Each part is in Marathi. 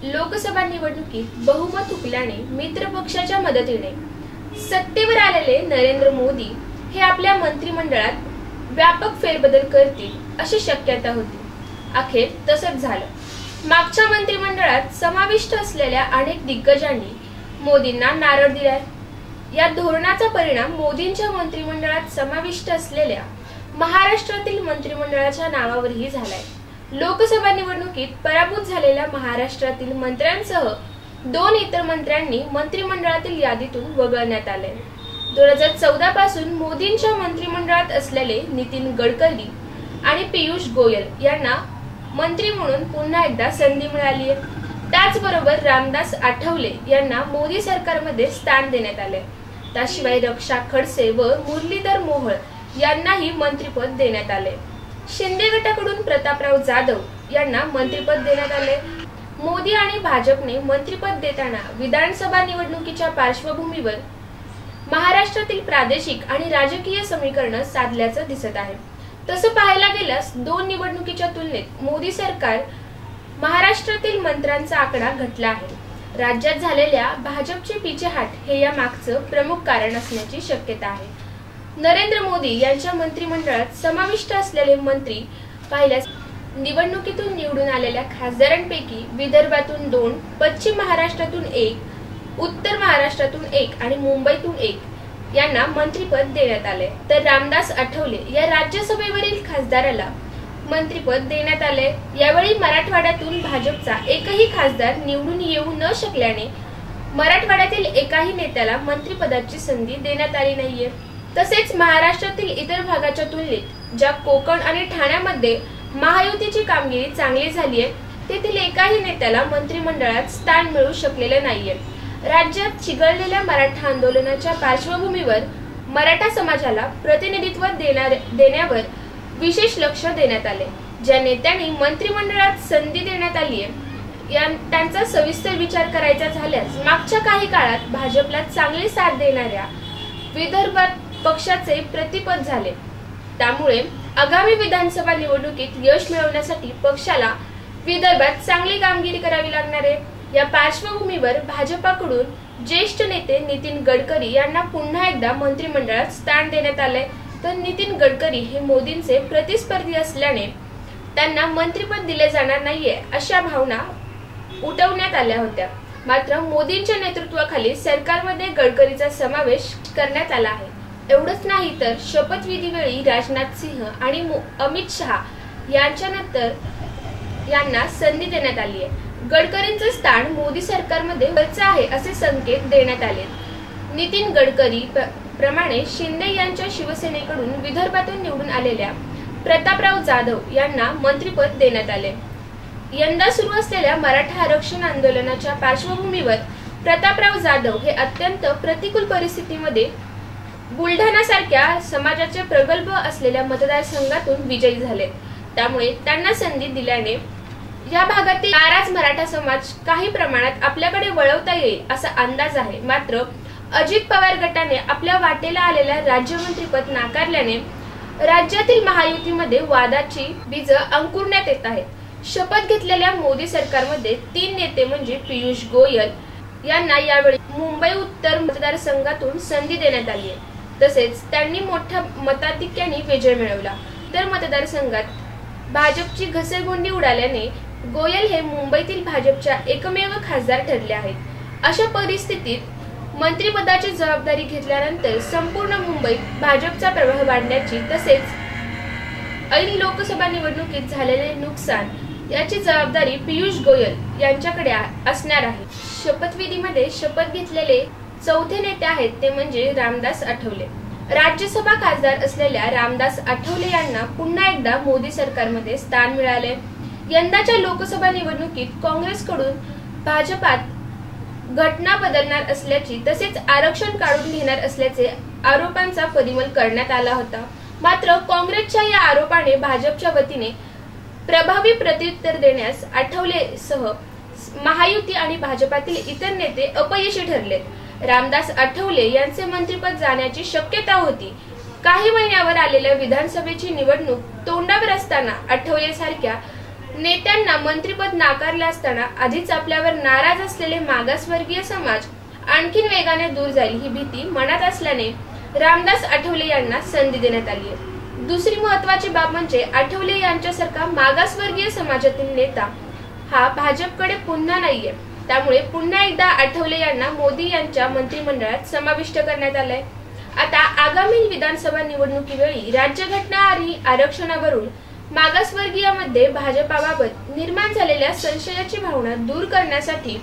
लोकसभा निवडणुकीत बहुमत हुकल्याने मित्र पक्षाच्या मदतीने सत्तेवर आलेले नरेंद्र मोदी हे आपल्या मंत्रिमंडळात व्यापक फेरबदल करतील अशी शक्यता होती। अखेर तसंच झालं। मागच्या मंत्रिमंडळात समाविष्ट असलेल्या अनेक दिग्गजांनी मोदींना नारळ दिलाय। या धोरणाचा परिणाम मोदींच्या मंत्रिमंडळात समाविष्ट असलेल्या महाराष्ट्रातील मंत्रिमंडळाच्या नावावरही झालाय। लोकसभा निवडणुकीत पराभूत झालेल्या महाराष्ट्रातील मंत्र्यांसह 2 इतर मंत्र्यांनी मंत्रिमंडळातील यादीतून वगळण्यात आले। 2014 पासून मोदींच्या मंत्रिमंडळात असलेले नितीन गडकरी आणि पीयूष गोयल यांना मंत्री म्हणून पुन्हा एकदा संधी मिळाली आहे। त्याचबरोबर रामदास आठवले यांना मोदी सरकारमध्ये स्थान देण्यात आले। त्याशिवाय रक्षा खडसे व मुरलीधर मोहोळ यांनाही मंत्रिपद देण्यात आले। शिंदे गटाकडून प्रतापराव जाधव यांना मंत्रिपद देण्यात आले। मोदी आणि भाजपने मंत्रिपद देताना विधानसभा निवडणुकीच्या पार्श्वभूमीवर महाराष्ट्रातील प्रादेशिक आणि राजकीय समीकरण साधल्याचं दिसत आहे। तसं पाहायला गेल्यास 2 निवडणुकीच्या तुलनेत मोदी सरकार महाराष्ट्रातील मंत्र्यांचा आकडा घटला आहे। राज्यात झालेल्या भाजपचे पिछेहाट हे या मागचं प्रमुख कारण असण्याची शक्यता आहे। नरेंद्र मोदी यांच्या मंत्रिमंडळात समाविष्ट असलेले मंत्री पाहिल्यास निवडणुकीतून निवडून आलेल्या खासदारांपैकी विदर्भातून 2, पश्चिम महाराष्ट्रातून 1, उत्तर महाराष्ट्रातून 1 आणि मुंबईतून 1 यांना मंत्रिपद देण्यात आले। तर रामदास आठवले या राज्यसभेवरील खासदाराला मंत्रिपद देण्यात आले। यावेळी मराठवाड्यातून भाजपचा एकही खासदार निवडून येऊ न शकल्याने मराठवाड्यातील एकाही नेत्याला मंत्रिपदाची संधी देण्यात आली नाहीये। तसेच महाराष्ट्रातील इतर भागाच्या तुलनेत ज्या कोकण आणि ठाण्यामध्ये महायुतीची कामगिरी चांगली झाली आहे तेथील एकाही नेत्याला मंत्रिमंडळात स्थान मिळू शकलेले नाहीये। राज्यात चिघळलेल्या मराठा आंदोलनाच्या पार्श्वभूमीवर मराठा समाजाला प्रतिनिधित्व देण्यावर विशेष लक्ष देण्यात आले। ज्या नेत्यांनी मंत्रिमंडळात संधी देण्यात आली आहे त्यांचा सविस्तर विचार करायचा झाल्यास मागच्या काही काळात भाजपला चांगली साथ देणाऱ्या विदर्भात पक्षाचे प्रतिपद झाले। त्यामुळे आगामी विधानसभा निवडणुकीत यश मिळवण्यासाठी पक्षाला विदर्भात चांगली कामगिरी करावी लागणार आहे। या पार्श्वभूमीवर भाजपाकडून ज्येष्ठ नेते नितीन गडकरी यांना पुन्हा एकदा मंत्रिमंडळात स्थान देण्यात आले। तर नितीन गडकरी हे मोदींचे प्रतिस्पर्धी असल्याने त्यांना मंत्रिपद दिले जाणार नाहीये अशा भावना उठवण्यात आल्या होत्या। मात्र मोदींच्या नेतृत्वाखाली सरकारमध्ये गडकरीचा समावेश करण्यात आला आहे। एवढंच नाही तर शपथविधीवेळी राजनाथ सिंह आणि अमित शहा यांच्यानंतर यांना संधी देण्यात आली आहे। गडकरींचे स्थान मोदी सरकारमध्ये वरचं आहे असे संकेत देण्यात आले। नितीन गडकरी प्रमाणे शिंदे यांच्या शिवसेनेकडून विदर्भातून निवडून आलेल्या प्रतापराव जाधव यांना मंत्रिपद देण्यात आले। यंदा सुरू असलेल्या मराठा आरक्षण आंदोलनाच्या पार्श्वभूमीवर प्रतापराव जाधव हे अत्यंत प्रतिकूल परिस्थितीमध्ये बुलढाणा सारख्या समाजाचे प्रगल्भ असलेल्या मतदारसंघातून विजयी झाले। त्यामुळे त्यांना संधी दिल्याने या भागातील नाराज मराठा समाज काही प्रमाणात आपल्याकडे वळवता येईल असा अंदाज आहे। मात्र अजित पवार गटाने आपल्या वाटेला आलेल्या राज्यमंत्रीपद नाकारल्याने राज्यातील महायुतीमध्ये वादाची बीज अंकुरण्यात येत आहेत। शपथ घेतलेल्या मोदी सरकारमध्ये 3 नेते म्हणजे पीयूष गोयल यांना यावेळी मुंबई उत्तर मतदारसंघातून संधी देण्यात आली आहे। तसेच त्यांनी मोठ्या मताधिक्याने विजय मिळवला। तर मतदारसंघात भाजपची घसरगुंडी उडाल्याने गोयल हे मुंबईतील भाजपच्या एकमेव खासदार ठरले आहेत। अशा परिस्थितीत मंत्रिपदाची जबाबदारी घेतल्यानंतर संपूर्ण मुंबईत भाजपचा प्रभाव वाढण्याची तसेच ऐन लोकसभा निवडणुकीत झालेले नुकसान याची जबाबदारी पीयूष गोयल यांच्याकडे असणार आहे। शपथविधीमध्ये शपथ घेतलेले चौथे नेते आहेत ते म्हणजे रामदास आठवले। राज्यसभा खासदार असलेल्या रामदास आठवले यांना पुन्हा एकदा मोदी सरकारमध्ये स्थान मिळाले। यंदाच्या लोकसभा निवडणुकीत काँग्रेसकडून भाजपात घटना बदलणार असल्याची तसेच आरक्षण काढून घेणार असल्याचे आरोपांचा परिमल करण्यात आला होता। मात्र काँग्रेसच्या या आरोपाने भाजपच्या वतीने प्रभावी प्रत्युत्तर देण्यास आठवलेसह महायुती आणि भाजपातील इतर नेते अपयशी ठरले। रामदास आठवले यांचे मंत्रिपद जाण्याची शक्यता होती। काही महिन्यावर आलेल्या विधानसभेची निवडणूक तोंडावर असताना आठवले सारख्या नेत्यांना मंत्रिपद नाकारले असताना आधीच आपल्यावर नाराज असलेले मागासवर्गीय समाज आणखीन वेगाने दूर जाईल ही भीती मनात असल्याने रामदास आठवले यांना संधी देण्यात आली आहे। दुसरी महत्त्वाची बाब म्हणजे आठवले यांच्यासारखा मागासवर्गीय समाजातील नेता हा भाजपकडे पुन्हा नाहीये। त्यामुळे पुन्हा एकदा आठवले यांना मोदी यांच्या मंत्रिमंडळात समाविष्ट करण्यात आलंय। आता आगामी विधानसभा निवडणुकीवेळी राज्यघटना आणि आरक्षणावरून मागासवर्गीयांमध्ये भाजपाबाबत निर्माण झालेल्या संशयाची भावना दूर करण्यासाठी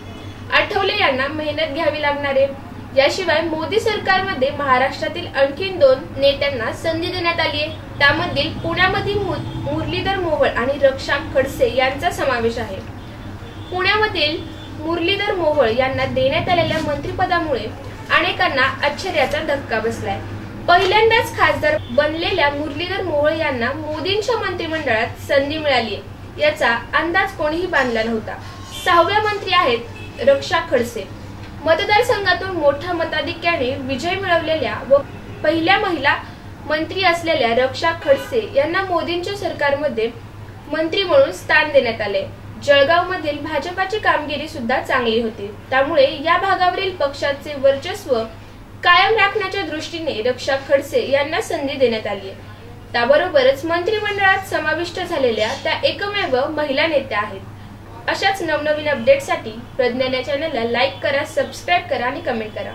आठवले यांना मेहनत घ्यावी लागणार आहे। याशिवाय मोदी सरकारमध्ये महाराष्ट्रातील आणखीन 2 नेत्यांना संधी देण्यात आली आहे। त्यामधील पुण्यामधील मुरलीधर मोहोळ आणि रक्षा खडसे यांचा समावेश आहे। पुण्यामधील मुरलीधर मोहोळ यांना देण्यात आलेल्या मंत्रिपदामुळे अनेकांना आश्चर्याचा धक्का बसलाय। पहिल्यांदाच खासदार बनलेल्या मुरलीधर मोहोळ यांना मोदींच्या मंत्रिमंडळात संधी मिळाली आहे याचा अंदाज कोणीही बांधला नव्हता। 6व्या मंत्री आहेत रक्षा खडसे। मतदारसंघातून मोठ्या मताधिक्याने विजय मिळवलेल्या व पहिल्या महिला मंत्री असलेल्या रक्षा खडसे यांना मोदींच्या सरकारमध्ये मंत्री म्हणून स्थान देण्यात आले। जळगाव मधील भाजपाची कामगिरी सुद्धा चांगली होती। त्यामुळे या भागावरील पक्षाचे वर्चस्व कायम राखण्याच्या दृष्टीने रक्षा खडसे यांना संधी देण्यात आली आहे। त्याबरोबरच मंत्रिमंडळात समाविष्ट झालेल्या त्या एकमेव महिला नेत्या आहेत। अशाच नवनवीन अपडेटसाठी प्रज्ञान या चॅनलला लाईक करा, सबस्क्राईब करा आणि कमेंट करा।